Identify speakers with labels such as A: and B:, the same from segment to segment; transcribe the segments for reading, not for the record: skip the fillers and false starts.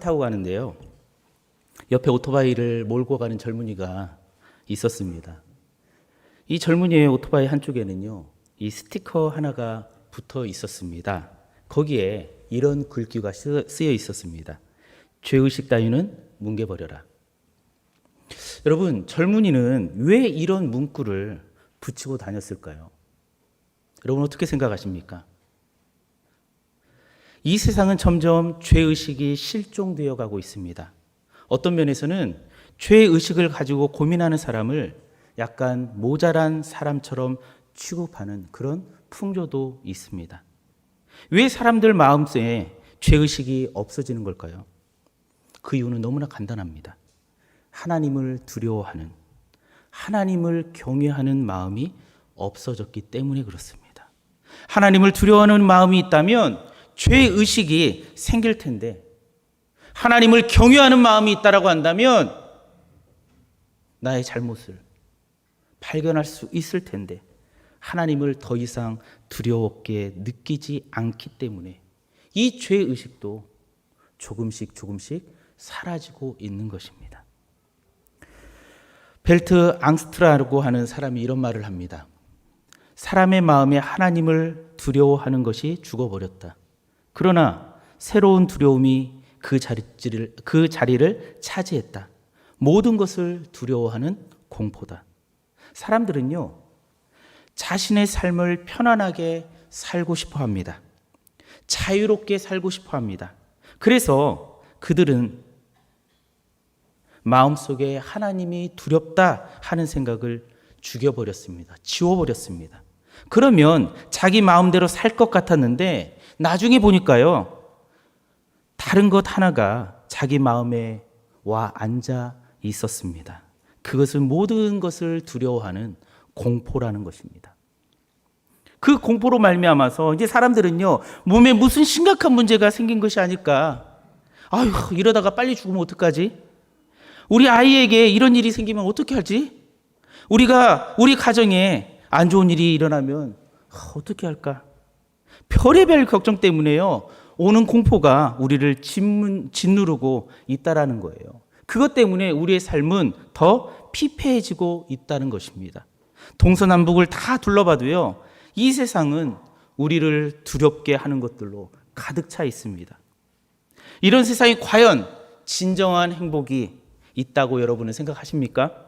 A: 타고 가는데요. 옆에 오토바이를 몰고 가는 젊은이가 있었습니다. 이 젊은이의 오토바이 한쪽에는요, 이 스티커 하나가 붙어 있었습니다. 거기에 이런 글귀가 쓰여 있었습니다. 죄의식 따위는 뭉개버려라. 여러분, 젊은이는 왜 이런 문구를 붙이고 다녔을까요? 여러분 어떻게 생각하십니까? 이 세상은 점점 죄의식이 실종되어 가고 있습니다. 어떤 면에서는 죄의식을 가지고 고민하는 사람을 약간 모자란 사람처럼 취급하는 그런 풍조도 있습니다. 왜 사람들 마음속에 죄의식이 없어지는 걸까요? 그 이유는 너무나 간단합니다. 하나님을 두려워하는, 하나님을 경외하는 마음이 없어졌기 때문에 그렇습니다. 하나님을 두려워하는 마음이 있다면 죄의식이 생길 텐데, 하나님을 경외하는 마음이 있다라고 한다면 나의 잘못을 발견할 수 있을 텐데, 하나님을 더 이상 두려웠게 느끼지 않기 때문에 이 죄의식도 조금씩 사라지고 있는 것입니다. 벨트 앙스트라고 하는 사람이 이런 말을 합니다. 사람의 마음에 하나님을 두려워하는 것이 죽어버렸다. 그러나 새로운 두려움이 그 자리를 차지했다. 모든 것을 두려워하는 공포다. 사람들은요, 자신의 삶을 편안하게 살고 싶어 합니다. 자유롭게 살고 싶어 합니다. 그래서 그들은 마음속에 하나님이 두렵다 하는 생각을 죽여버렸습니다. 지워버렸습니다. 그러면 자기 마음대로 살 것 같았는데 나중에 보니까요, 다른 것 하나가 자기 마음에 와 앉아 있었습니다. 그것은 모든 것을 두려워하는 공포라는 것입니다. 그 공포로 말미암아서 이제 사람들은요, 몸에 무슨 심각한 문제가 생긴 것이 아닐까. 아유, 이러다가 빨리 죽으면 어떡하지? 우리 아이에게 이런 일이 생기면 어떻게 하지? 우리 가정에 안 좋은 일이 일어나면 어떻게 할까? 별의별 걱정 때문에요, 오는 공포가 우리를 짓누르고 있다라는 거예요. 그것 때문에 우리의 삶은 더 피폐해지고 있다는 것입니다. 동서남북을 다 둘러봐도요, 이 세상은 우리를 두렵게 하는 것들로 가득 차 있습니다. 이런 세상에 과연 진정한 행복이 있다고 여러분은 생각하십니까?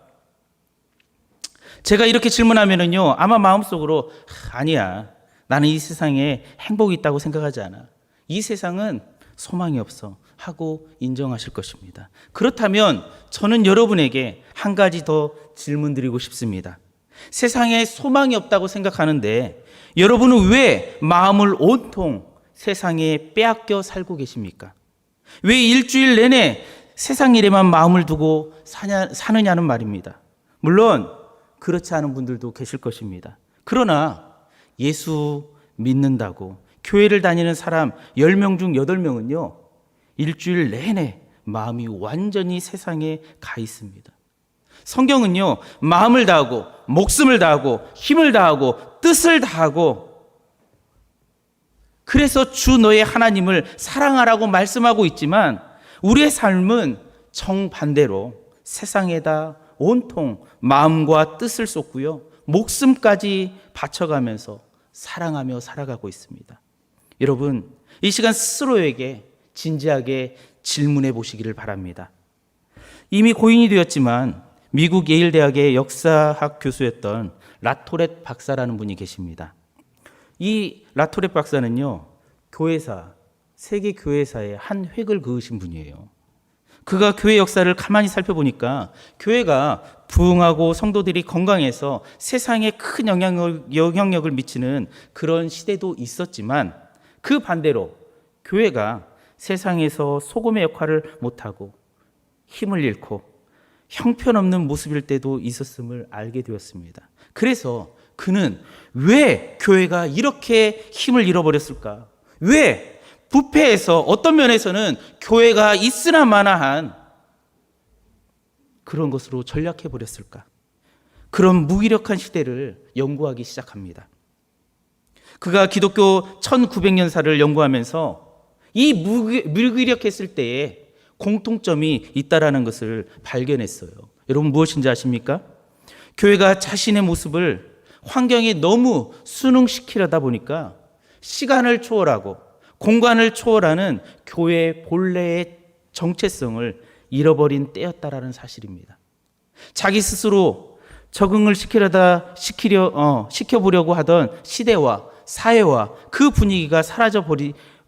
A: 제가 이렇게 질문하면은요, 아마 마음속으로 아니야, 나는 이 세상에 행복이 있다고 생각하지 않아. 이 세상은 소망이 없어 하고 인정하실 것입니다. 그렇다면 저는 여러분에게 한 가지 더 질문 드리고 싶습니다. 세상에 소망이 없다고 생각하는데 여러분은 왜 마음을 온통 세상에 빼앗겨 살고 계십니까? 왜 일주일 내내 세상 일에만 마음을 두고 사느냐는 말입니다. 물론 그렇지 않은 분들도 계실 것입니다. 그러나 예수 믿는다고 교회를 다니는 사람 10명 중 8명은요, 일주일 내내 마음이 완전히 세상에 가 있습니다. 성경은요, 마음을 다하고 목숨을 다하고 힘을 다하고 뜻을 다하고, 그래서 주 너의 하나님을 사랑하라고 말씀하고 있지만 우리의 삶은 정반대로 세상에다 온통 마음과 뜻을 쏟고요, 목숨까지 바쳐가면서 사랑하며 살아가고 있습니다. 여러분, 이 시간 스스로에게 진지하게 질문해 보시기를 바랍니다. 이미 고인이 되었지만 미국 예일대학의 역사학 교수였던 라토렛 박사라는 분이 계십니다. 이 라토렛 박사는요, 세계 교회사의 한 획을 그으신 분이에요. 그가 교회 역사를 가만히 살펴보니까 교회가 부흥하고 성도들이 건강해서 세상에 큰 영향력을 미치는 그런 시대도 있었지만, 그 반대로 교회가 세상에서 소금의 역할을 못하고 힘을 잃고 형편없는 모습일 때도 있었음을 알게 되었습니다. 그래서 그는 왜 교회가 이렇게 힘을 잃어버렸을까? 왜 부패해서 어떤 면에서는 교회가 있으나 마나한 그런 것으로 전락해버렸을까? 그런 무기력한 시대를 연구하기 시작합니다. 그가 기독교 1900년사를 연구하면서 이 무기력했을 때에 공통점이 있다라는 것을 발견했어요. 여러분 무엇인지 아십니까? 교회가 자신의 모습을 환경에 너무 순응시키려다 보니까 시간을 초월하고 공간을 초월하는 교회의 본래의 정체성을 잃어버린 때였다라는 사실입니다. 자기 스스로 적응을 시켜보려고 하던 시대와 사회와 그 분위기가 사라져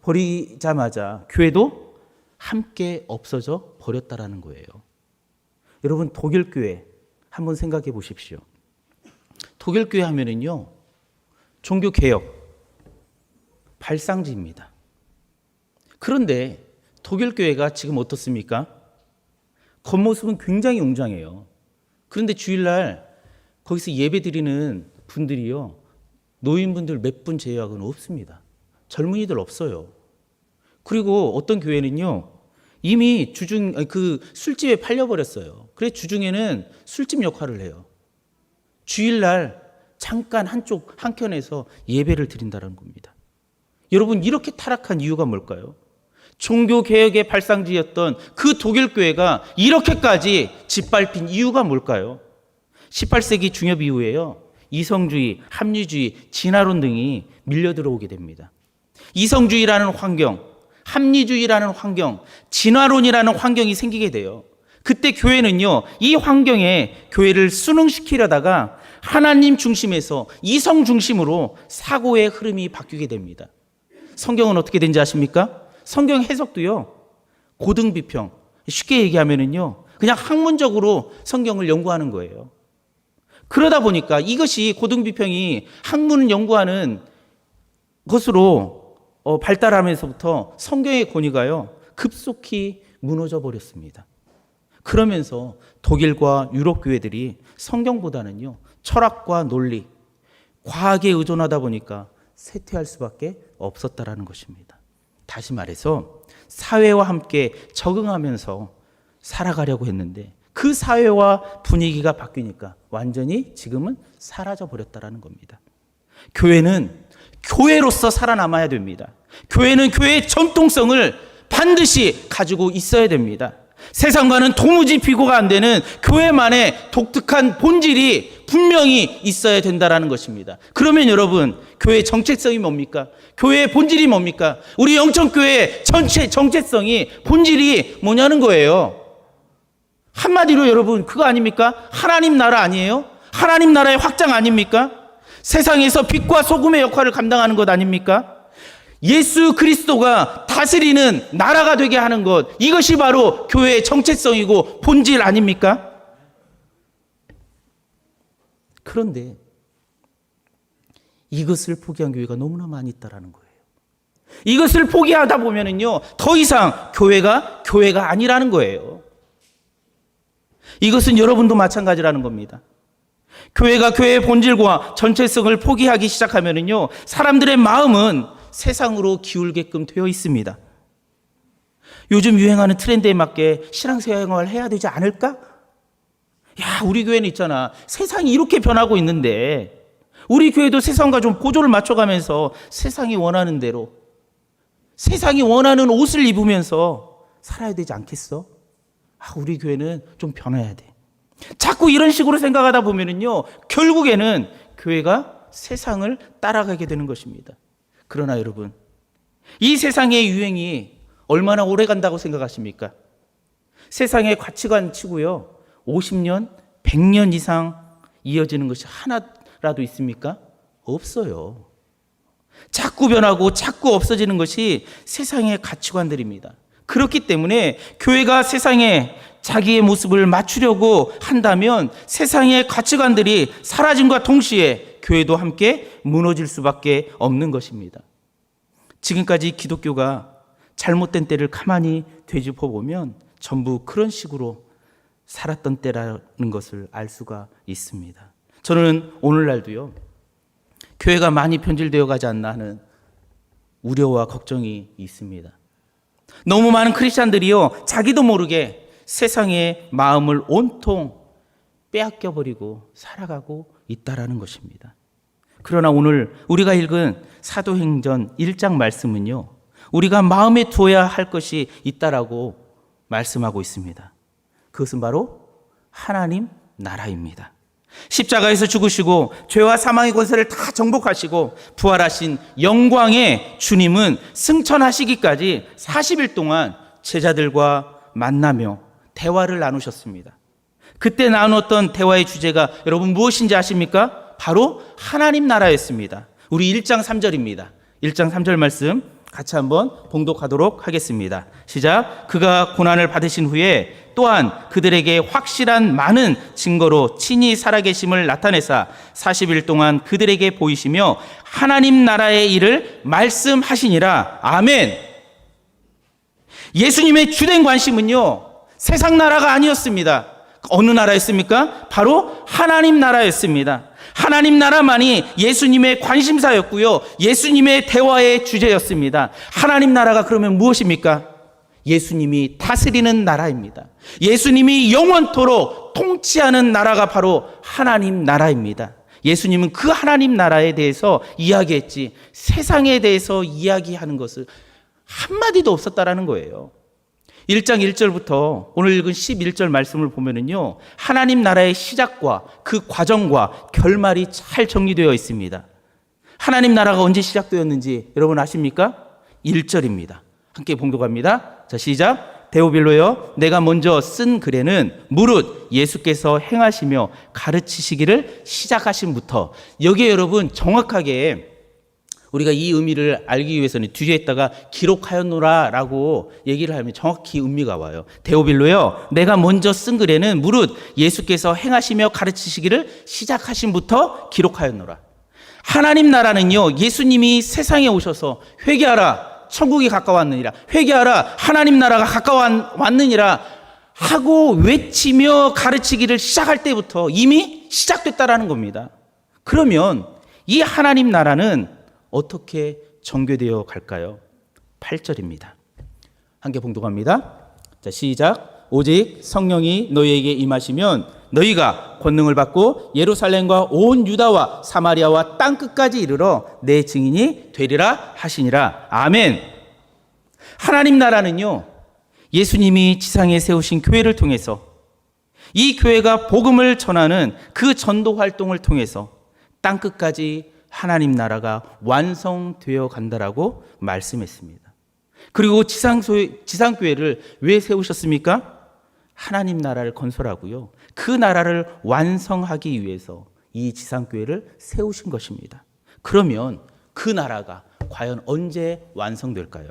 A: 버리자마자 교회도 함께 없어져 버렸다라는 거예요. 여러분 독일 교회 한번 생각해 보십시오. 독일 교회 하면은요 종교 개혁 발상지입니다. 그런데 독일 교회가 지금 어떻습니까? 겉모습은 굉장히 웅장해요. 그런데 주일날 거기서 예배 드리는 분들이요 노인분들 몇 분 제외하고는 없습니다. 젊은이들 없어요. 그리고 어떤 교회는요 이미 술집에 팔려버렸어요. 그래서 주중에는 술집 역할을 해요. 주일날 잠깐 한켠에서 예배를 드린다는 겁니다. 여러분 이렇게 타락한 이유가 뭘까요? 종교개혁의 발상지였던 그 독일 교회가 이렇게까지 짓밟힌 이유가 뭘까요? 18세기 중엽 이후에요. 이성주의, 합리주의, 진화론 등이 밀려 들어오게 됩니다. 이성주의라는 환경, 합리주의라는 환경, 진화론이라는 환경이 생기게 돼요. 그때 교회는요, 이 환경에 교회를 순응시키려다가 하나님 중심에서 이성 중심으로 사고의 흐름이 바뀌게 됩니다. 성경은 어떻게 된지 아십니까? 성경 해석도요, 고등비평. 쉽게 얘기하면은요, 그냥 학문적으로 성경을 연구하는 거예요. 그러다 보니까 이것이 고등비평이 학문을 연구하는 것으로 발달하면서부터 성경의 권위가요, 급속히 무너져 버렸습니다. 그러면서 독일과 유럽 교회들이 성경보다는요, 철학과 논리, 과학에 의존하다 보니까 쇠퇴할 수밖에 없었다라는 것입니다. 다시 말해서 사회와 함께 적응하면서 살아가려고 했는데 그 사회와 분위기가 바뀌니까 완전히 지금은 사라져 버렸다라는 겁니다. 교회는 교회로서 살아남아야 됩니다. 교회는 교회의 전통성을 반드시 가지고 있어야 됩니다. 세상과는 도무지 비교가 안 되는 교회만의 독특한 본질이 분명히 있어야 된다라는 것입니다. 그러면 여러분, 교회의 정체성이 뭡니까? 교회의 본질이 뭡니까? 우리 영천교회의 전체 정체성이 본질이 뭐냐는 거예요. 한마디로 여러분 그거 아닙니까? 하나님 나라 아니에요? 하나님 나라의 확장 아닙니까? 세상에서 빛과 소금의 역할을 감당하는 것 아닙니까? 예수 그리스도가 다스리는 나라가 되게 하는 것, 이것이 바로 교회의 정체성이고 본질 아닙니까? 그런데 이것을 포기한 교회가 너무나 많이 있다라는 거예요. 이것을 포기하다 보면은요, 더 이상 교회가 아니라는 거예요. 이것은 여러분도 마찬가지라는 겁니다. 교회가 교회의 본질과 전체성을 포기하기 시작하면은요, 사람들의 마음은 세상으로 기울게끔 되어 있습니다. 요즘 유행하는 트렌드에 맞게 신앙생활을 해야 되지 않을까? 야, 우리 교회는 있잖아. 세상이 이렇게 변하고 있는데 우리 교회도 세상과 좀 보조를 맞춰가면서 세상이 원하는 대로, 세상이 원하는 옷을 입으면서 살아야 되지 않겠어? 우리 교회는 좀 변해야 돼. 자꾸 이런 식으로 생각하다 보면은요, 결국에는 교회가 세상을 따라가게 되는 것입니다. 그러나 여러분, 이 세상의 유행이 얼마나 오래 간다고 생각하십니까? 세상의 가치관 치고요, 50년, 100년 이상 이어지는 것이 하나라도 있습니까? 없어요. 자꾸 변하고 자꾸 없어지는 것이 세상의 가치관들입니다. 그렇기 때문에 교회가 세상에 자기의 모습을 맞추려고 한다면 세상의 가치관들이 사라짐과 동시에 교회도 함께 무너질 수밖에 없는 것입니다. 지금까지 기독교가 잘못된 때를 가만히 되짚어 보면 전부 그런 식으로 살았던 때라는 것을 알 수가 있습니다. 저는 오늘날도요, 교회가 많이 변질되어 가지 않나 하는 우려와 걱정이 있습니다. 너무 많은 크리스찬들이요, 자기도 모르게 세상의 마음을 온통 빼앗겨버리고 살아가고 있다라는 것입니다. 그러나 오늘 우리가 읽은 사도행전 1장 말씀은요, 우리가 마음에 두어야 할 것이 있다라고 말씀하고 있습니다. 그것은 바로 하나님 나라입니다. 십자가에서 죽으시고 죄와 사망의 권세를 다 정복하시고 부활하신 영광의 주님은 승천하시기까지 40일 동안 제자들과 만나며 대화를 나누셨습니다. 그때 나누었던 대화의 주제가 여러분 무엇인지 아십니까? 바로 하나님 나라였습니다. 우리 1장 3절입니다. 1장 3절 말씀 같이 한번 봉독하도록 하겠습니다. 시작. 그가 고난을 받으신 후에 또한 그들에게 확실한 많은 증거로 친히 살아계심을 나타내사 40일 동안 그들에게 보이시며 하나님 나라의 일을 말씀하시니라. 아멘. 예수님의 주된 관심은요, 세상 나라가 아니었습니다. 어느 나라였습니까? 바로 하나님 나라였습니다. 하나님 나라만이 예수님의 관심사였고요, 예수님의 대화의 주제였습니다. 하나님 나라가 그러면 무엇입니까? 예수님이 다스리는 나라입니다. 예수님이 영원토록 통치하는 나라가 바로 하나님 나라입니다. 예수님은 그 하나님 나라에 대해서 이야기했지 세상에 대해서 이야기하는 것을 한마디도 없었다라는 거예요. 1장 1절부터 오늘 읽은 11절 말씀을 보면은요, 하나님 나라의 시작과 그 과정과 결말이 잘 정리되어 있습니다. 하나님 나라가 언제 시작되었는지 여러분 아십니까? 1절입니다. 함께 봉독합니다. 자, 시작. 데오빌로여, 내가 먼저 쓴 글에는 무릇 예수께서 행하시며 가르치시기를 시작하신부터. 여기에 여러분 정확하게 우리가 이 의미를 알기 위해서는 뒤에다가 기록하였노라 라고 얘기를 하면 정확히 의미가 와요. 데오빌로여, 내가 먼저 쓴 글에는 무릇 예수께서 행하시며 가르치시기를 시작하신부터 기록하였노라. 하나님 나라는요, 예수님이 세상에 오셔서 회개하라, 천국이 가까웠느니라, 회개하라, 하나님 나라가 가까웠느니라 하고 외치며 가르치기를 시작할 때부터 이미 시작됐다라는 겁니다. 그러면 이 하나님 나라는 어떻게 전개되어 갈까요? 8절입니다. 함께 봉독합니다. 자, 시작. 오직 성령이 너희에게 임하시면 너희가 권능을 받고 예루살렘과 온 유다와 사마리아와 땅끝까지 이르러 내 증인이 되리라 하시니라. 아멘. 하나님 나라는요, 예수님이 지상에 세우신 교회를 통해서 이 교회가 복음을 전하는 그 전도 활동을 통해서 땅끝까지 하나님 나라가 완성되어 간다라고 말씀했습니다. 그리고 지상교회를 왜 세우셨습니까? 하나님 나라를 건설하고요, 그 나라를 완성하기 위해서 이 지상교회를 세우신 것입니다. 그러면 그 나라가 과연 언제 완성될까요?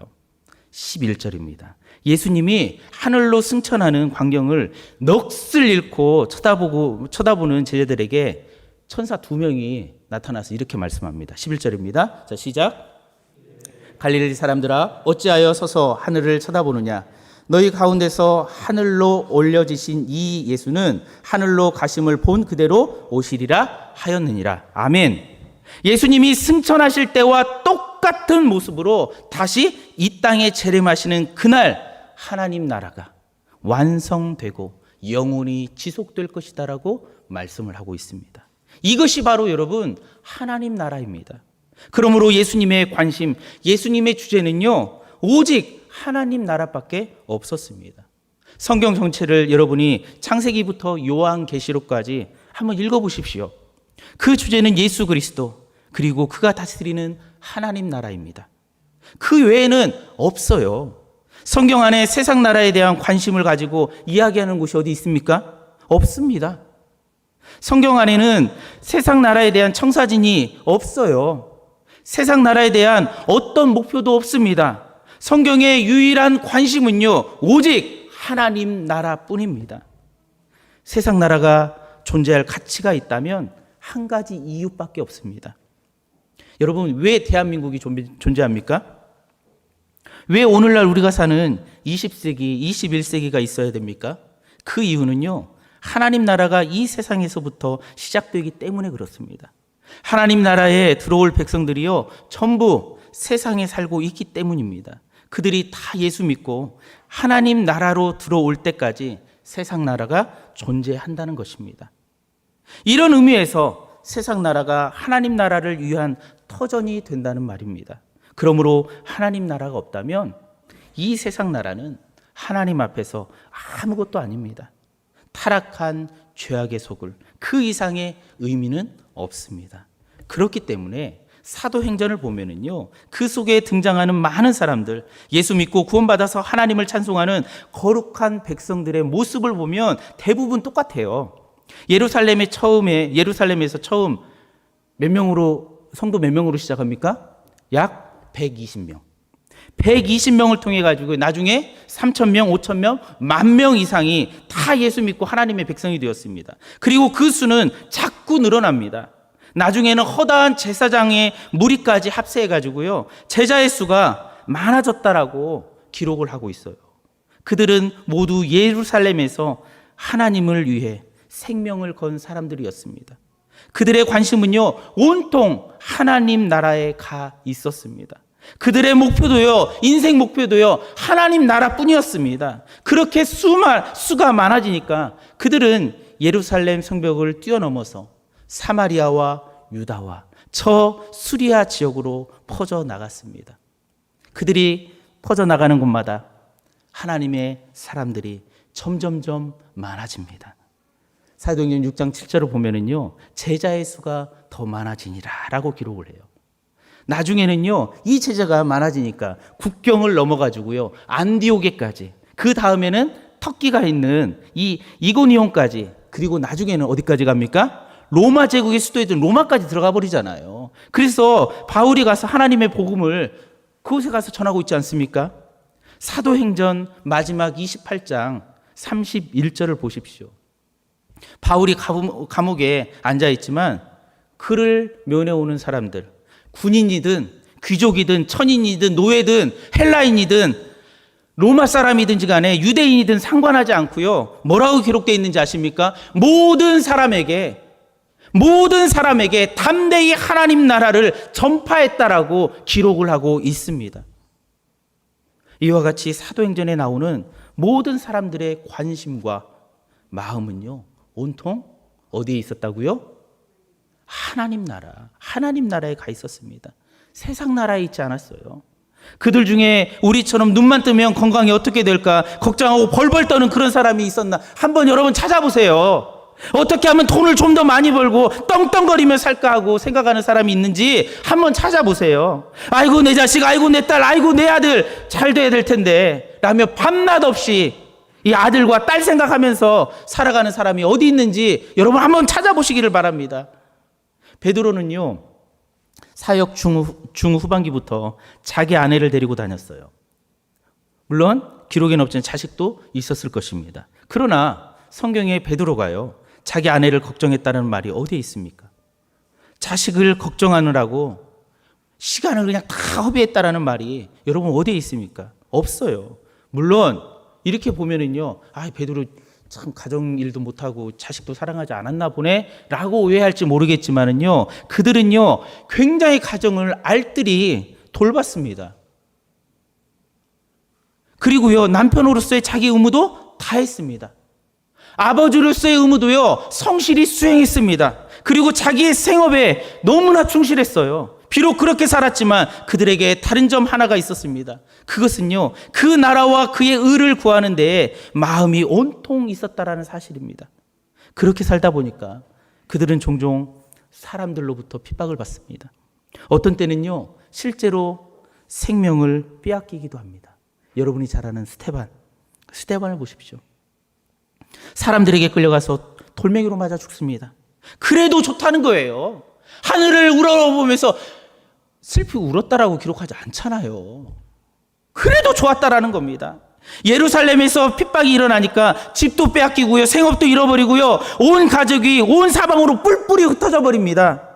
A: 11절입니다. 예수님이 하늘로 승천하는 광경을 넋을 잃고 쳐다보는 제자들에게 천사 2명이 나타나서 이렇게 말씀합니다. 11절입니다. 자, 시작. 갈릴리 사람들아, 어찌하여 서서 하늘을 쳐다보느냐? 너희 가운데서 하늘로 올려지신 이 예수는 하늘로 가심을 본 그대로 오시리라 하였느니라. 아멘. 예수님이 승천하실 때와 똑같은 모습으로 다시 이 땅에 재림하시는 그날 하나님 나라가 완성되고 영원히 지속될 것이다라고 말씀을 하고 있습니다. 이것이 바로 여러분 하나님 나라입니다. 그러므로 예수님의 관심, 예수님의 주제는요, 오직 하나님 나라밖에 없었습니다. 성경 전체를 여러분이 창세기부터 요한계시록까지 한번 읽어보십시오. 그 주제는 예수 그리스도, 그리고 그가 다스리는 하나님 나라입니다. 그 외에는 없어요. 성경 안에 세상 나라에 대한 관심을 가지고 이야기하는 곳이 어디 있습니까? 없습니다. 성경 안에는 세상 나라에 대한 청사진이 없어요. 세상 나라에 대한 어떤 목표도 없습니다. 성경의 유일한 관심은요, 오직 하나님 나라뿐입니다. 세상 나라가 존재할 가치가 있다면 한 가지 이유밖에 없습니다. 여러분, 왜 대한민국이 존재합니까? 왜 오늘날 우리가 사는 20세기, 21세기가 있어야 됩니까? 그 이유는요, 하나님 나라가 이 세상에서부터 시작되기 때문에 그렇습니다. 하나님 나라에 들어올 백성들이요, 전부 세상에 살고 있기 때문입니다. 그들이 다 예수 믿고 하나님 나라로 들어올 때까지 세상 나라가 존재한다는 것입니다. 이런 의미에서 세상 나라가 하나님 나라를 위한 터전이 된다는 말입니다. 그러므로 하나님 나라가 없다면 이 세상 나라는 하나님 앞에서 아무것도 아닙니다. 타락한 죄악의 속을 그 이상의 의미는 없습니다. 그렇기 때문에 사도행전을 보면은요, 그 속에 등장하는 많은 사람들, 예수 믿고 구원받아서 하나님을 찬송하는 거룩한 백성들의 모습을 보면 대부분 똑같아요. 예루살렘에서 처음 성도 몇 명으로 시작합니까? 약 120명. 120명을 통해 가지고 나중에 3,000명, 5,000명, 10,000명 이상이 다 예수 믿고 하나님의 백성이 되었습니다. 그리고 그 수는 자꾸 늘어납니다. 나중에는 허다한 제사장의 무리까지 합세해 가지고요, 제자의 수가 많아졌다라고 기록을 하고 있어요. 그들은 모두 예루살렘에서 하나님을 위해 생명을 건 사람들이었습니다. 그들의 관심은요, 온통 하나님 나라에 가 있었습니다. 그들의 목표도요, 인생 목표도요, 하나님 나라뿐이었습니다. 그렇게 수가 많아지니까 그들은 예루살렘 성벽을 뛰어넘어서 사마리아와 유다와 저 수리아 지역으로 퍼져 나갔습니다. 그들이 퍼져 나가는 곳마다 하나님의 사람들이 점점점 많아집니다. 사도행전 6장 7절을 보면은요, 제자의 수가 더 많아지니라라고 기록을 해요. 나중에는요, 이 제자가 많아지니까 국경을 넘어가지고요, 안디오게까지, 그 다음에는 터키가 있는 이 이고니온까지, 그리고 나중에는 어디까지 갑니까? 로마 제국의 수도였던 로마까지 들어가 버리잖아요. 그래서 바울이 가서 하나님의 복음을 그곳에 가서 전하고 있지 않습니까? 사도행전 마지막 28장 31절을 보십시오. 바울이 감옥에 앉아있지만 그를 면회오는 사람들, 군인이든 귀족이든 천인이든 노예든 헬라인이든 로마 사람이든지 간에 유대인이든 상관하지 않고요, 뭐라고 기록되어 있는지 아십니까? 모든 사람에게 담대히 하나님 나라를 전파했다라고 기록을 하고 있습니다. 이와 같이 사도행전에 나오는 모든 사람들의 관심과 마음은요, 온통 어디에 있었다고요? 하나님 나라에 가 있었습니다. 세상 나라에 있지 않았어요. 그들 중에 우리처럼 눈만 뜨면 건강이 어떻게 될까 걱정하고 벌벌 떠는 그런 사람이 있었나? 한번 여러분 찾아보세요. 어떻게 하면 돈을 좀 더 많이 벌고 떵떵거리며 살까 하고 생각하는 사람이 있는지 한번 찾아보세요. 아이고 내 자식, 아이고 내 딸, 아이고 내 아들 잘 돼야 될 텐데 라며 밤낮 없이 이 아들과 딸 생각하면서 살아가는 사람이 어디 있는지 여러분 한번 찾아보시기를 바랍니다. 베드로는요, 사역 중후반기부터 자기 아내를 데리고 다녔어요. 물론 기록에는 없지만 자식도 있었을 것입니다. 그러나 성경에 베드로가요, 자기 아내를 걱정했다는 말이 어디에 있습니까? 자식을 걱정하느라고 시간을 그냥 다 허비했다라는 말이 여러분 어디에 있습니까? 없어요. 물론 이렇게 보면은요, 베드로 참 가정 일도 못하고 자식도 사랑하지 않았나 보네 라고 오해할지 모르겠지만은요, 그들은요 굉장히 가정을 알뜰히 돌봤습니다. 그리고요 남편으로서의 자기 의무도 다 했습니다. 아버지로서의 의무도요 성실히 수행했습니다. 그리고 자기의 생업에 너무나 충실했어요. 비록 그렇게 살았지만 그들에게 다른 점 하나가 있었습니다. 그것은요, 그 나라와 그의 의를 구하는 데에 마음이 온통 있었다라는 사실입니다. 그렇게 살다 보니까 그들은 종종 사람들로부터 핍박을 받습니다. 어떤 때는요, 실제로 생명을 빼앗기기도 합니다. 여러분이 잘 아는 스테반을 보십시오. 사람들에게 끌려가서 돌멩이로 맞아 죽습니다. 그래도 좋다는 거예요. 하늘을 우러러보면서 슬피 울었다라고 기록하지 않잖아요. 그래도 좋았다라는 겁니다. 예루살렘에서 핍박이 일어나니까 집도 빼앗기고요, 생업도 잃어버리고요, 온 가족이 온 사방으로 뿔뿔이 흩어져 버립니다.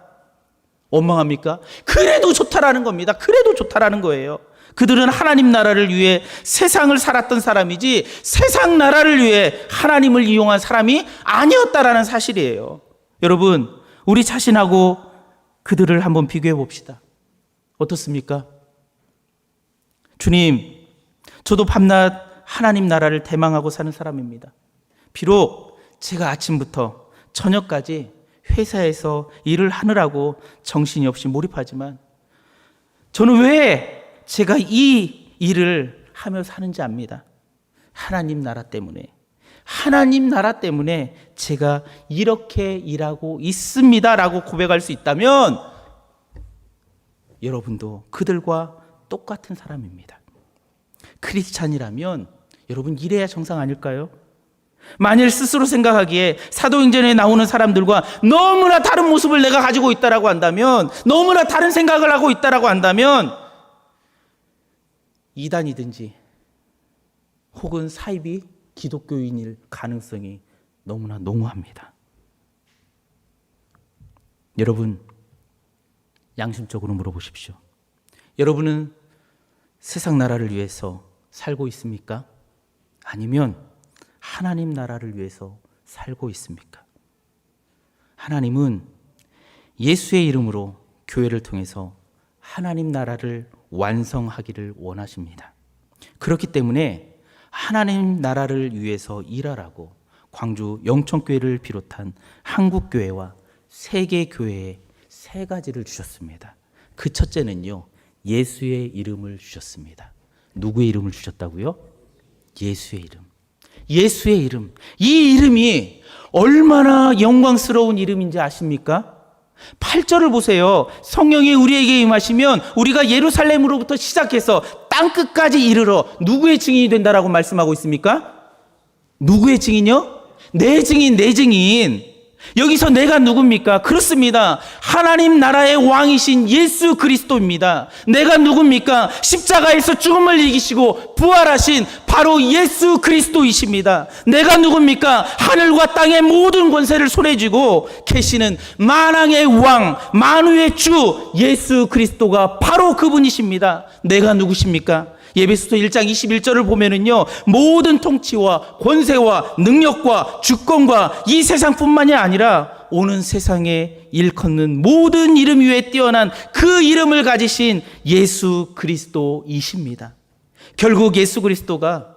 A: 원망합니까? 그래도 좋다라는 겁니다. 그래도 좋다라는 거예요. 그들은 하나님 나라를 위해 세상을 살았던 사람이지 세상 나라를 위해 하나님을 이용한 사람이 아니었다라는 사실이에요. 여러분, 우리 자신하고 그들을 한번 비교해 봅시다. 어떻습니까? 주님, 저도 밤낮 하나님 나라를 대망하고 사는 사람입니다. 비록 제가 아침부터 저녁까지 회사에서 일을 하느라고 정신이 없이 몰입하지만 저는 왜 제가 이 일을 하며 사는지 압니다. 하나님 나라 때문에, 하나님 나라 때문에 제가 이렇게 일하고 있습니다 라고 고백할 수 있다면 여러분도 그들과 똑같은 사람입니다. 크리스찬이라면 여러분 이래야 정상 아닐까요? 만일 스스로 생각하기에 사도행전에 나오는 사람들과 너무나 다른 모습을 내가 가지고 있다라고 한다면, 너무나 다른 생각을 하고 있다라고 한다면 이단이든지 혹은 사입이 기독교인일 가능성이 너무나 농후합니다. 여러분, 양심적으로 물어보십시오. 여러분은 세상 나라를 위해서 살고 있습니까? 아니면 하나님 나라를 위해서 살고 있습니까? 하나님은 예수의 이름으로 교회를 통해서 하나님 나라를 완성하기를 원하십니다. 그렇기 때문에 하나님 나라를 위해서 일하라고 광주 영천교회를 비롯한 한국교회와 세계교회에 세 가지를 주셨습니다. 그 첫째는요, 예수의 이름을 주셨습니다. 누구의 이름을 주셨다고요? 예수의 이름. 예수의 이름. 이 이름이 얼마나 영광스러운 이름인지 아십니까? 8절을 보세요. 성령이 우리에게 임하시면 우리가 예루살렘으로부터 시작해서 땅끝까지 이르러 누구의 증인이 된다라고 말씀하고 있습니까? 누구의 증인이요? 내 증인, 내 증인. 여기서 내가 누굽니까? 그렇습니다. 하나님 나라의 왕이신 예수 그리스도입니다. 내가 누굽니까? 십자가에서 죽음을 이기시고 부활하신 바로 예수 그리스도이십니다. 내가 누굽니까? 하늘과 땅의 모든 권세를 손에 쥐고 계시는 만왕의 왕, 만유의 주 예수 그리스도가 바로 그분이십니다. 내가 누구십니까? 에베소서 1장 21절을 보면은요, 모든 통치와 권세와 능력과 주권과 이 세상뿐만이 아니라 오는 세상에 일컫는 모든 이름 위에 뛰어난 그 이름을 가지신 예수 그리스도이십니다. 결국 예수 그리스도가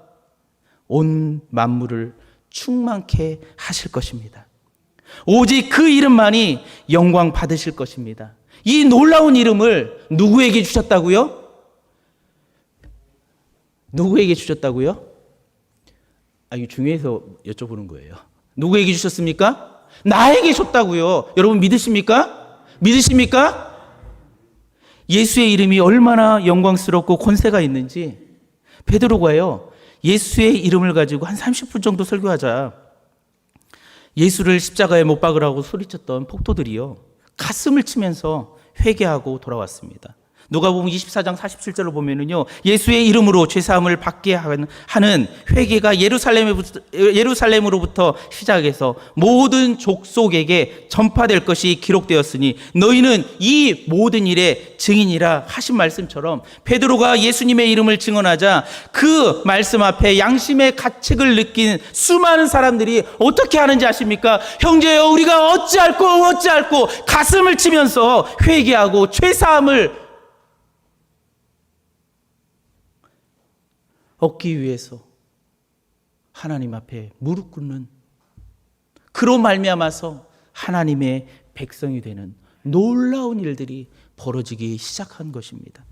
A: 온 만물을 충만케 하실 것입니다. 오직 그 이름만이 영광 받으실 것입니다. 이 놀라운 이름을 누구에게 주셨다고요? 누구에게 주셨다고요? 이거 중요해서 여쭤보는 거예요. 누구에게 주셨습니까? 나에게 줬다고요. 여러분 믿으십니까? 믿으십니까? 예수의 이름이 얼마나 영광스럽고 권세가 있는지 베드로가요, 예수의 이름을 가지고 한 30분 정도 설교하자 예수를 십자가에 못 박으라고 소리쳤던 폭도들이요, 가슴을 치면서 회개하고 돌아왔습니다. 누가복음 24장 47절을 보면은요, 예수의 이름으로 죄사함을 받게 하는 회개가 예루살렘으로부터 시작해서 모든 족속에게 전파될 것이 기록되었으니 너희는 이 모든 일의 증인이라 하신 말씀처럼 베드로가 예수님의 이름을 증언하자 그 말씀 앞에 양심의 가책을 느낀 수많은 사람들이 어떻게 하는지 아십니까? 형제여, 우리가 어찌할꼬 가슴을 치면서 회개하고 죄사함을 얻기 위해서 하나님 앞에 무릎 꿇는, 그로 말미암아서 하나님의 백성이 되는 놀라운 일들이 벌어지기 시작한 것입니다.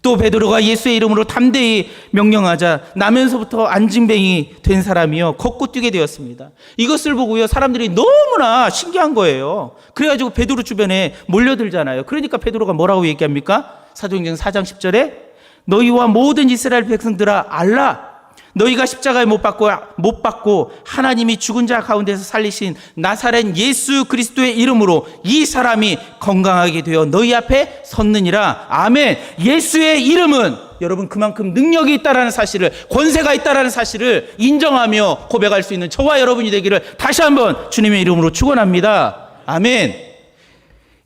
A: 또 베드로가 예수의 이름으로 담대히 명령하자 나면서부터 안진뱅이 된 사람이요 걷고 뛰게 되었습니다. 이것을 보고요, 사람들이 너무나 신기한 거예요. 그래가지고 베드로 주변에 몰려들잖아요. 그러니까 베드로가 뭐라고 얘기합니까? 사도행전 4장 10절에 너희와 모든 이스라엘 백성들아 알라, 너희가 십자가에 못 박고 하나님이 죽은 자 가운데서 살리신 나사렛 예수 그리스도의 이름으로 이 사람이 건강하게 되어 너희 앞에 섰느니라. 아멘. 예수의 이름은 여러분 그만큼 능력이 있다라는 사실을, 권세가 있다라는 사실을 인정하며 고백할 수 있는 저와 여러분이 되기를 다시 한번 주님의 이름으로 축원합니다. 아멘.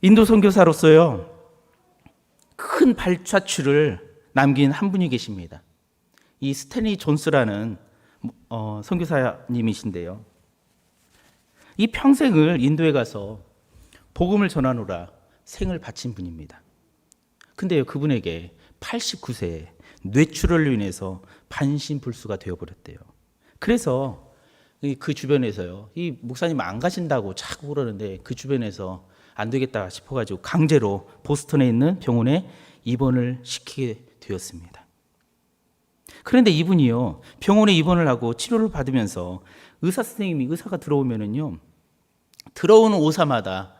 A: 인도 선교사로서요, 큰 발자취를 남긴 한 분이 계십니다. 이 스탠리 존스라는 선교사님이신데요, 이 평생을 인도에 가서 복음을 전하노라 생을 바친 분입니다. 근데요, 그분에게 89세에 뇌출혈로 인해서 반신불수가 되어버렸대요. 그래서 그 주변에서요, 이 목사님 안 가신다고 자꾸 그러는데 그 주변에서 안 되겠다 싶어가지고 강제로 보스턴에 있는 병원에 입원을 시키게 되었습니다. 그런데 이분이요, 병원에 입원을 하고 치료를 받으면서 의사가 들어오면은요, 들어오는 오사마다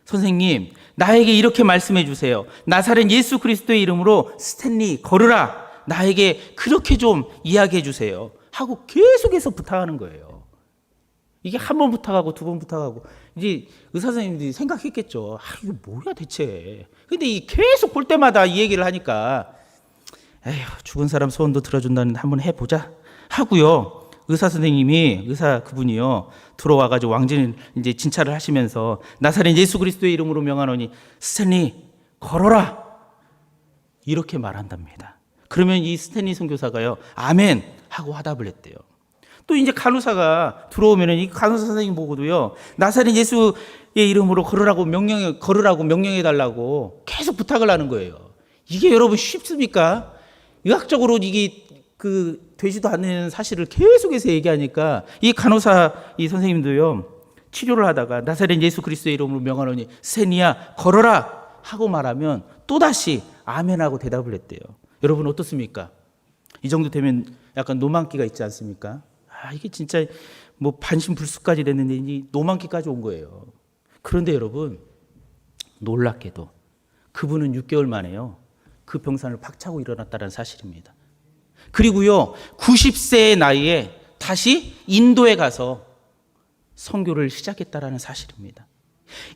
A: 선생님, 나에게 이렇게 말씀해 주세요. 나사렛 예수 그리스도의 이름으로 스탠리 걸으라. 나에게 그렇게 좀 이야기해 주세요. 하고 계속해서 부탁하는 거예요. 이게 한 번 부탁하고 두 번 부탁하고 이제 의사 선생님들이 생각했겠죠. 이거 뭐야 대체. 근데 이 계속 볼 때마다 이 얘기를 하니까 에휴, 죽은 사람 소원도 들어준다는데 한번 해보자 하고요. 의사 그분이요 들어와가지고 왕진을 이제 진찰을 하시면서 나사렛 예수 그리스도의 이름으로 명하노니 스탠리 걸어라 이렇게 말한답니다. 그러면 이 스탠리 선교사가요 아멘 하고 화답을 했대요. 또 이제 간호사가 들어오면은 이 간호사 선생님 보고도요 나사렛 예수의 이름으로 걸으라고 명령해 달라고 계속 부탁을 하는 거예요. 이게 여러분 쉽습니까? 의학적으로 이게 되지도 않는 사실을 계속해서 얘기하니까 이 간호사 이 선생님도요 치료를 하다가 나사렛 예수 그리스도의 이름으로 명하노니 스탠리야 걸어라 하고 말하면 또다시 아멘하고 대답을 했대요. 여러분 어떻습니까? 이 정도 되면 약간 노만기가 있지 않습니까? 이게 진짜 뭐 반신불수까지 됐는데 이 노만기까지 온 거예요. 그런데 여러분 놀랍게도 그분은 6개월 만에요 그 병상을 박차고 일어났다는 사실입니다. 그리고요 90세의 나이에 다시 인도에 가서 선교를 시작했다라는 사실입니다.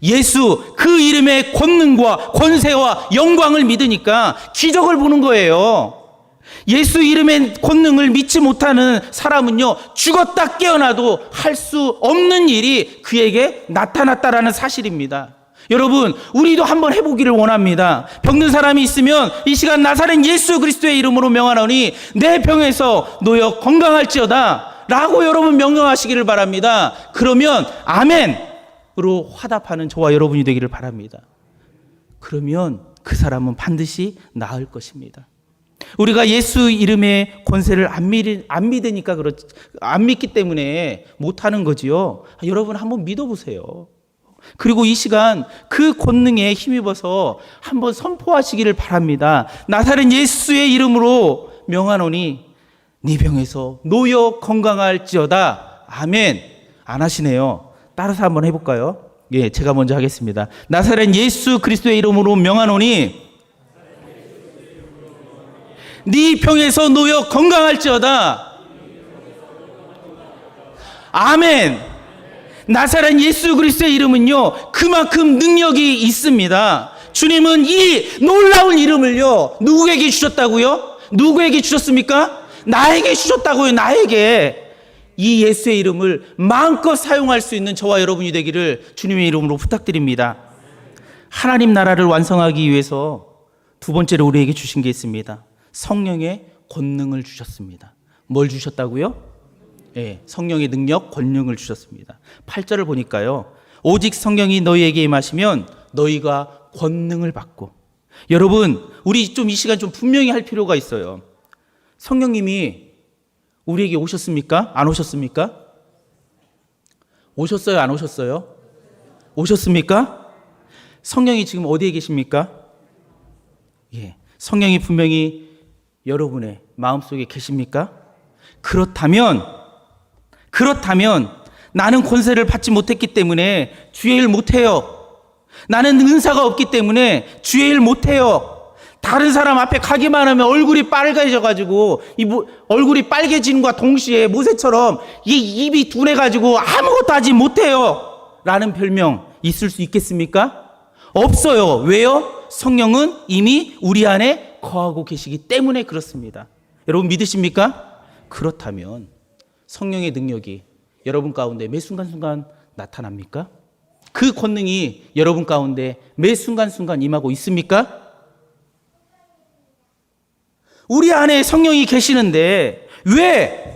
A: 예수 그 이름의 권능과 권세와 영광을 믿으니까 기적을 보는 거예요. 예수 이름의 권능을 믿지 못하는 사람은요 죽었다 깨어나도 할 수 없는 일이 그에게 나타났다라는 사실입니다. 여러분 우리도 한번 해보기를 원합니다. 병든 사람이 있으면 이 시간 나사렛 예수 그리스도의 이름으로 명하노니 내 병에서 놓여 건강할지어다 라고 여러분 명령하시기를 바랍니다. 그러면 아멘으로 화답하는 저와 여러분이 되기를 바랍니다. 그러면 그 사람은 반드시 나을 것입니다. 우리가 예수 이름의 권세를 안 믿으니까 안 믿기 때문에 못하는 거지요. 여러분 한번 믿어보세요. 그리고 이 시간 그 권능에 힘입어서 한번 선포하시기를 바랍니다. 나사렛 예수의 이름으로 명하노니 네 병에서 놓여 건강할지어다. 아멘. 안 하시네요. 따라서 한번 해볼까요? 예, 제가 먼저 하겠습니다. 나사렛 예수 그리스도의 이름으로 명하노니 네 병에서 놓여 건강할지어다. 아멘. 나사렛 예수 그리스도의 이름은요 그만큼 능력이 있습니다. 주님은 이 놀라운 이름을요 누구에게 주셨다고요? 누구에게 주셨습니까? 나에게 주셨다고요. 나에게. 이 예수의 이름을 마음껏 사용할 수 있는 저와 여러분이 되기를 주님의 이름으로 부탁드립니다. 하나님 나라를 완성하기 위해서 두 번째로 우리에게 주신 게 있습니다. 성령의 권능을 주셨습니다. 뭘 주셨다고요? 예, 성령의 능력, 권능을 주셨습니다. 8절을 보니까요. 오직 성령이 너희에게 임하시면 너희가 권능을 받고. 여러분, 우리 좀 이 시간 좀 분명히 할 필요가 있어요. 성령님이 우리에게 오셨습니까? 안 오셨습니까? 오셨어요? 안 오셨어요? 오셨습니까? 성령이 지금 어디에 계십니까? 예, 성령이 분명히 여러분의 마음속에 계십니까? 그렇다면 나는 권세를 받지 못했기 때문에 주의 일 못해요. 나는 은사가 없기 때문에 주의 일 못해요. 다른 사람 앞에 가기만 하면 얼굴이 빨개져가지고 얼굴이 빨개짐과 동시에 모세처럼 이 입이 둔해가지고 아무것도 하지 못해요 라는 별명 있을 수 있겠습니까? 없어요. 왜요? 성령은 이미 우리 안에 거하고 계시기 때문에 그렇습니다. 여러분 믿으십니까? 그렇다면 성령의 능력이 여러분 가운데 매 순간순간 나타납니까? 그 권능이 여러분 가운데 매 순간순간 임하고 있습니까? 우리 안에 성령이 계시는데 왜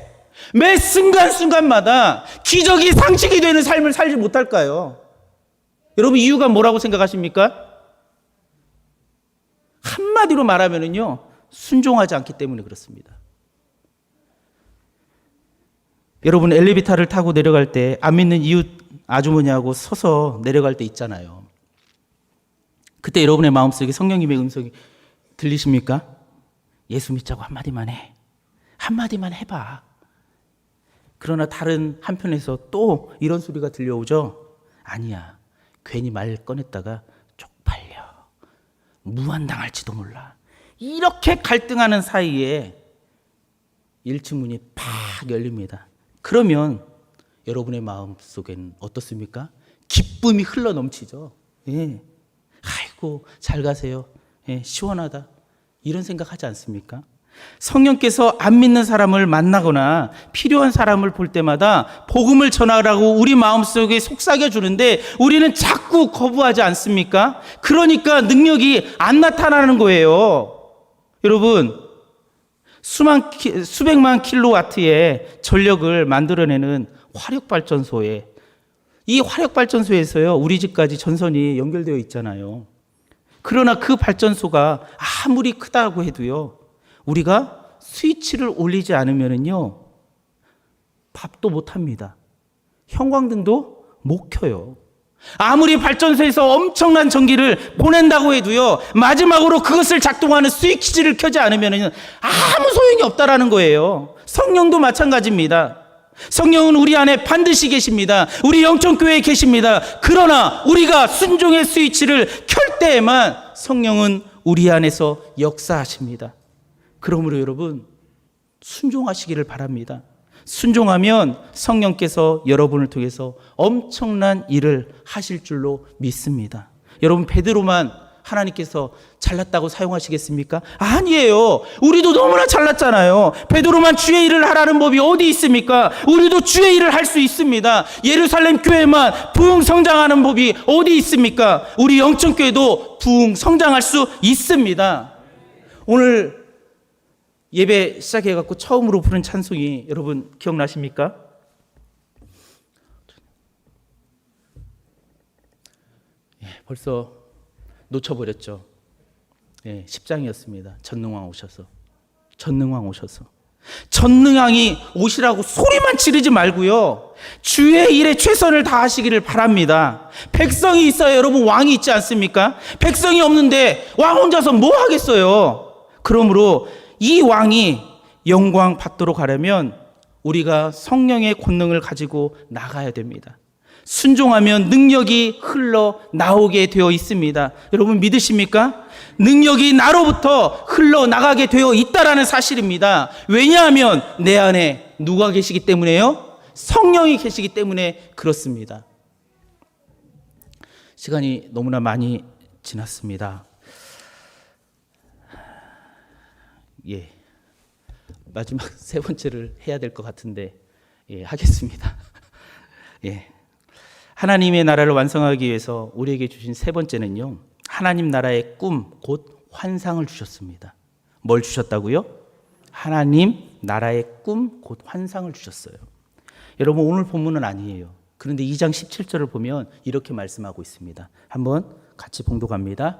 A: 매 순간순간마다 기적이 상식이 되는 삶을 살지 못할까요? 여러분 이유가 뭐라고 생각하십니까? 한마디로 말하면요 순종하지 않기 때문에 그렇습니다. 여러분 엘리베이터를 타고 내려갈 때 안 믿는 이웃 아주머니하고 서서 내려갈 때 있잖아요. 그때 여러분의 마음속에 성령님의 음성이 들리십니까? 예수 믿자고 한마디만 해. 한마디만 해봐. 그러나 다른 한편에서 또 이런 소리가 들려오죠. 아니야. 괜히 말 꺼냈다가 쪽팔려. 무한당할지도 몰라. 이렇게 갈등하는 사이에 1층 문이 팍 열립니다. 그러면 여러분의 마음속에는 어떻습니까? 기쁨이 흘러넘치죠. 예. 아이고 잘 가세요. 예, 시원하다. 이런 생각하지 않습니까? 성령께서 안 믿는 사람을 만나거나 필요한 사람을 볼 때마다 복음을 전하라고 우리 마음속에 속삭여 주는데 우리는 자꾸 거부하지 않습니까? 그러니까 능력이 안 나타나는 거예요. 여러분, 수백만 킬로와트의 전력을 만들어내는 화력발전소에, 이 화력발전소에서요, 우리 집까지 전선이 연결되어 있잖아요. 그러나 그 발전소가 아무리 크다고 해도요, 우리가 스위치를 올리지 않으면요, 밥도 못 합니다. 형광등도 못 켜요. 아무리 발전소에서 엄청난 전기를 보낸다고 해도요, 마지막으로 그것을 작동하는 스위치를 켜지 않으면 아무 소용이 없다라는 거예요. 성령도 마찬가지입니다. 성령은 우리 안에 반드시 계십니다. 우리 영천교회에 계십니다. 그러나 우리가 순종의 스위치를 켤 때에만 성령은 우리 안에서 역사하십니다. 그러므로 여러분, 순종하시기를 바랍니다. 순종하면 성령께서 여러분을 통해서 엄청난 일을 하실 줄로 믿습니다. 여러분, 베드로만 하나님께서 잘났다고 사용하시겠습니까? 아니에요. 우리도 너무나 잘났잖아요. 베드로만 주의 일을 하라는 법이 어디 있습니까? 우리도 주의 일을 할 수 있습니다. 예루살렘 교회만 부흥 성장하는 법이 어디 있습니까? 우리 영천교회도 부흥 성장할 수 있습니다. 오늘 예배 시작해갖고 처음으로 부른 찬송이 여러분 기억나십니까? 벌써 놓쳐버렸죠. 10장이었습니다. 전능왕 오셔서. 전능왕 오셔서. 전능왕이 오시라고 소리만 지르지 말고요, 주의 일에 최선을 다하시기를 바랍니다. 백성이 있어야 여러분 왕이 있지 않습니까? 백성이 없는데 왕 혼자서 뭐 하겠어요? 그러므로 이 왕이 영광 받도록 하려면 우리가 성령의 권능을 가지고 나가야 됩니다. 순종하면 능력이 흘러나오게 되어 있습니다. 여러분 믿으십니까? 능력이 나로부터 흘러나가게 되어 있다라는 사실입니다. 왜냐하면 내 안에 누가 계시기 때문에요? 성령이 계시기 때문에 그렇습니다. 시간이 너무나 많이 지났습니다. 마지막 세 번째를 해야 될 것 같은데 하겠습니다. 하나님의 나라를 완성하기 위해서 우리에게 주신 세 번째는요, 하나님 나라의 꿈, 곧 환상을 주셨습니다. 뭘 주셨다고요? 하나님 나라의 꿈, 곧 환상을 주셨어요. 여러분, 오늘 본문은 아니에요. 그런데 2장 17절을 보면 이렇게 말씀하고 있습니다. 한번 같이 봉독합니다.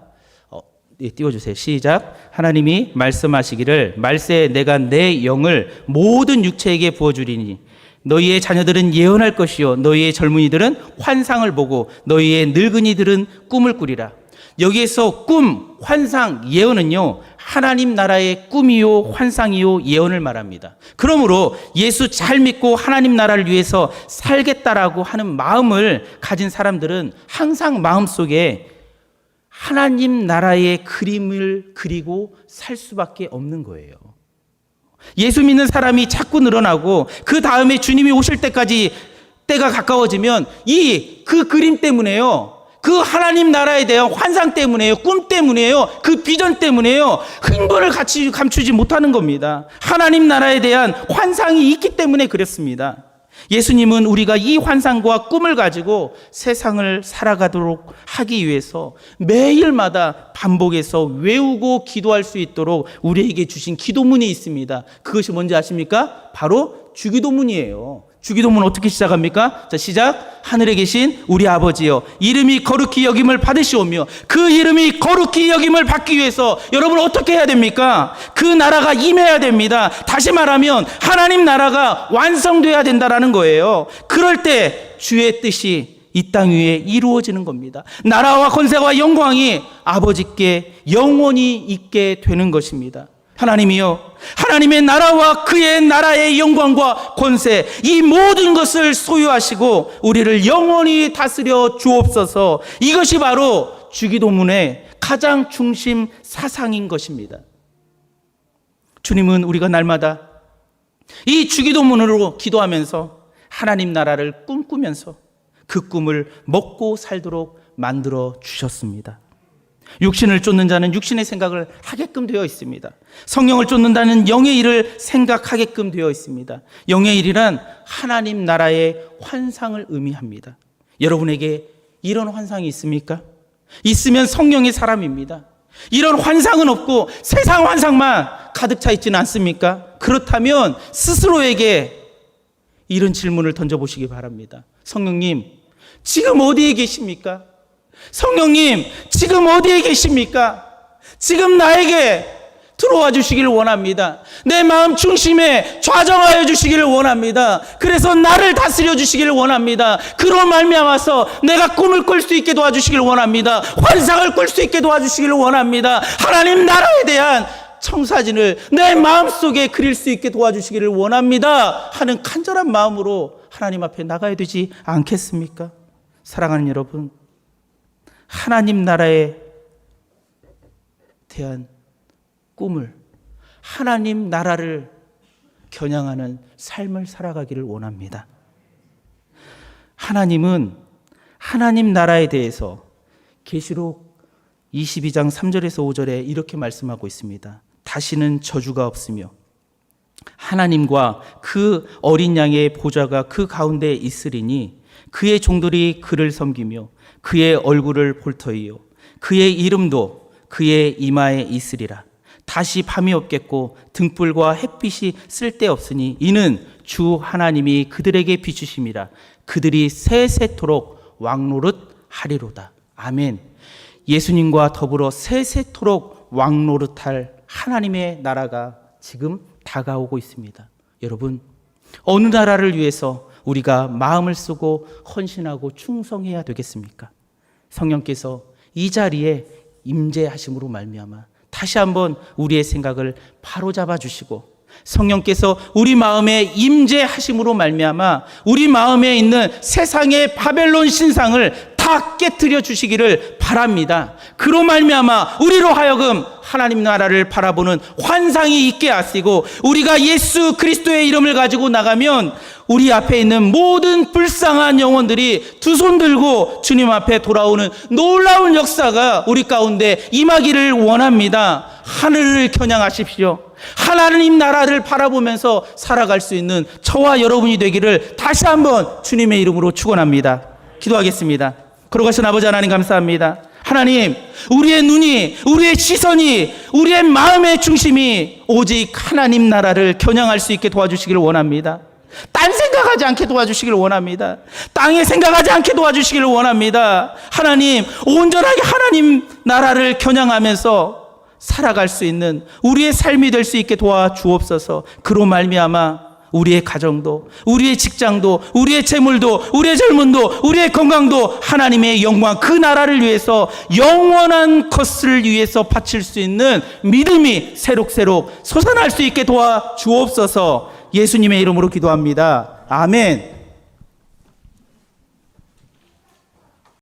A: 띄워주세요. 시작. 하나님이 말씀하시기를 말세 내가 내 영을 모든 육체에게 부어주리니 너희의 자녀들은 예언할 것이요 너희의 젊은이들은 환상을 보고 너희의 늙은이들은 꿈을 꾸리라. 여기에서 꿈, 환상, 예언은요, 하나님 나라의 꿈이요 환상이요 예언을 말합니다. 그러므로 예수 잘 믿고 하나님 나라를 위해서 살겠다라고 하는 마음을 가진 사람들은 항상 마음속에 하나님 나라의 그림을 그리고 살 수밖에 없는 거예요. 예수 믿는 사람이 자꾸 늘어나고 그 다음에 주님이 오실 때까지 때가 가까워지면 그 그림 때문에요, 그 하나님 나라에 대한 환상 때문에요, 꿈 때문에요, 그 비전 때문에요, 흥분을 같이 감추지 못하는 겁니다. 하나님 나라에 대한 환상이 있기 때문에 그렇습니다. 예수님은 우리가 이 환상과 꿈을 가지고 세상을 살아가도록 하기 위해서 매일마다 반복해서 외우고 기도할 수 있도록 우리에게 주신 기도문이 있습니다. 그것이 뭔지 아십니까? 바로 주기도문이에요. 주기도문 어떻게 시작합니까? 자, 시작. 하늘에 계신 우리 아버지여, 이름이 거룩히 여김을 받으시오며, 그 이름이 거룩히 여김을 받기 위해서 여러분 어떻게 해야 됩니까? 그 나라가 임해야 됩니다. 다시 말하면 하나님 나라가 완성돼야 된다라는 거예요. 그럴 때 주의 뜻이 이 땅 위에 이루어지는 겁니다. 나라와 권세와 영광이 아버지께 영원히 있게 되는 것입니다. 하나님이여, 하나님의 나라와 그의 나라의 영광과 권세, 이 모든 것을 소유하시고 우리를 영원히 다스려 주옵소서. 이것이 바로 주기도문의 가장 중심 사상인 것입니다. 주님은 우리가 날마다 이 주기도문으로 기도하면서 하나님 나라를 꿈꾸면서 그 꿈을 먹고 살도록 만들어 주셨습니다. 육신을 쫓는 자는 육신의 생각을 하게끔 되어 있습니다. 성령을 쫓는다는 영의 일을 생각하게끔 되어 있습니다. 영의 일이란 하나님 나라의 환상을 의미합니다. 여러분에게 이런 환상이 있습니까? 있으면 성령의 사람입니다. 이런 환상은 없고 세상 환상만 가득 차 있지는 않습니까? 그렇다면 스스로에게 이런 질문을 던져보시기 바랍니다. 성령님, 지금 어디에 계십니까? 성령님, 지금 어디에 계십니까? 지금 나에게 들어와 주시기를 원합니다. 내 마음 중심에 좌정하여 주시기를 원합니다. 그래서 나를 다스려 주시기를 원합니다. 그로 말미암아서 내가 꿈을 꿀 수 있게 도와주시기를 원합니다. 환상을 꿀 수 있게 도와주시기를 원합니다. 하나님 나라에 대한 청사진을 내 마음속에 그릴 수 있게 도와주시기를 원합니다 하는 간절한 마음으로 하나님 앞에 나가야 되지 않겠습니까? 사랑하는 여러분, 하나님 나라에 대한 꿈을, 하나님 나라를 겨냥하는 삶을 살아가기를 원합니다. 하나님은 하나님 나라에 대해서 계시록 22장 3절에서 5절에 이렇게 말씀하고 있습니다. 다시는 저주가 없으며 하나님과 그 어린 양의 보좌가 그 가운데 있으리니 그의 종들이 그를 섬기며 그의 얼굴을 볼 터이요 그의 이름도 그의 이마에 있으리라. 다시 밤이 없겠고 등불과 햇빛이 쓸데없으니 이는 주 하나님이 그들에게 비추심이라. 그들이 세세토록 왕노릇하리로다. 아멘. 예수님과 더불어 세세토록 왕노릇할 하나님의 나라가 지금 다가오고 있습니다. 여러분, 어느 나라를 위해서 우리가 마음을 쓰고 헌신하고 충성해야 되겠습니까? 성령께서 이 자리에 임재하심으로 말미암아 다시 한번 우리의 생각을 바로잡아 주시고 성령께서 우리 마음에 임재하심으로 말미암아 우리 마음에 있는 세상의 바벨론 신상을 다 깨트려 주시기를 바랍니다. 그로 말미암아 우리로 하여금 하나님 나라를 바라보는 환상이 있게 하시고 우리가 예수 그리스도의 이름을 가지고 나가면 우리 앞에 있는 모든 불쌍한 영혼들이 두 손 들고 주님 앞에 돌아오는 놀라운 역사가 우리 가운데 임하기를 원합니다. 하늘을 겨냥하십시오. 하나님 나라를 바라보면서 살아갈 수 있는 저와 여러분이 되기를 다시 한번 주님의 이름으로 축원합니다. 기도하겠습니다. 거룩하신 아버지 하나님, 감사합니다. 하나님, 우리의 눈이, 우리의 시선이, 우리의 마음의 중심이 오직 하나님 나라를 겨냥할 수 있게 도와주시기를 원합니다. 딴 생각하지 않게 도와주시기를 원합니다. 땅에 생각하지 않게 도와주시기를 원합니다. 하나님, 온전하게 하나님 나라를 겨냥하면서 살아갈 수 있는 우리의 삶이 될 수 있게 도와주옵소서. 그로 말미암아 우리의 가정도, 우리의 직장도, 우리의 재물도, 우리의 젊음도, 우리의 건강도 하나님의 영광, 그 나라를 위해서 영원한 것을 위해서 바칠 수 있는 믿음이 새록새록 솟아날 수 있게 도와주옵소서. 예수님의 이름으로 기도합니다. 아멘.